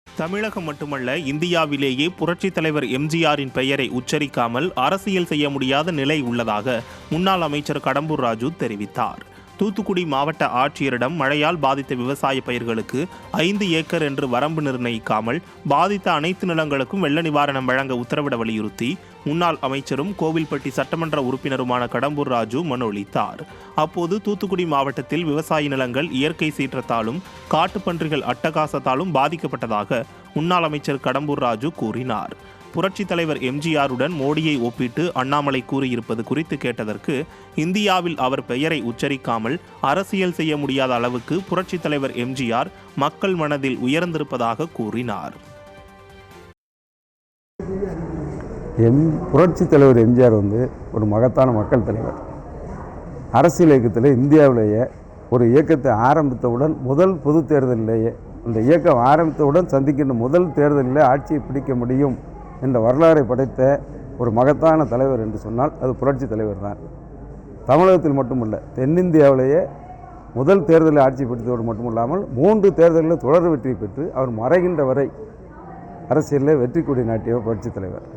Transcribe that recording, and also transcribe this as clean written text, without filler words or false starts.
தமிழகம் மட்டுமல்ல, இந்தியாவிலேயே புரட்சித் தலைவர் எம்ஜிஆரின் பெயரை உச்சரிக்காமல் அரசியல் செய்ய முடியாத நிலை உள்ளதாக முன்னாள் அமைச்சர் கடம்பூர் ராஜு தெரிவித்தார். தூத்துக்குடி மாவட்ட ஆட்சியரிடம் மழையால் பாதித்த விவசாய பயிர்களுக்கு 5 ஏக்கர் என்று வரம்பு நிர்ணயிக்காமல் பாதித்த அனைத்து நிலங்களுக்கும் வெள்ள நிவாரணம் வழங்க உத்தரவிட வலியுறுத்தி முன்னாள் அமைச்சரும் கோவில்பட்டி சட்டமன்ற உறுப்பினருமான கடம்பூர் ராஜு மனு அளித்தார். அப்போது தூத்துக்குடி மாவட்டத்தில் விவசாய நிலங்கள் இயற்கை சீற்றத்தாலும் காட்டுப்பன்றிகள் அட்டகாசத்தாலும் பாதிக்கப்பட்டதாக முன்னாள் அமைச்சர் கடம்பூர் ராஜு கூறினார். புரட்சித் தலைவர் எம்ஜிஆருடன் மோடியை ஒப்பிட்டு அண்ணாமலை கூறியிருப்பது குறித்து கேட்டதற்கு, இந்தியாவில் அவர் பெயரை உச்சரிக்காமல் அரசியல் செய்ய முடியாத அளவுக்கு புரட்சித் தலைவர் எம்ஜிஆர் மக்கள் மனதில் உயர்ந்திருப்பதாக கூறினார். புரட்சித் தலைவர் எம்ஜிஆர் ஒரு மகத்தான மக்கள் தலைவர். அரசியல் இயக்கத்தில் இந்தியாவிலேயே ஒரு இயக்கத்தை ஆரம்பித்தவுடன் முதல் பொது தேர்தலிலேயே இந்த இயக்கம் ஆரம்பித்தவுடன் சந்திக்கின்ற முதல் தேர்தலில் ஆட்சியை பிடிக்க முடியும் என்ற வரலாறை படைத்த ஒரு மகத்தான தலைவர் என்று சொன்னால் அது புரட்சி தலைவர் தான். தமிழகத்தில் மட்டுமல்ல, தென்னிந்தியாவிலேயே முதல் தேர்தலில் ஆட்சி பிடித்தவர் மட்டுமில்லாமல் 3 தேர்தலில் தொடர் வெற்றி பெற்று அவர் மறைகின்ற வரை அரசியலில் வெற்றி கொடி நாட்டியவர் புரட்சி தலைவர்.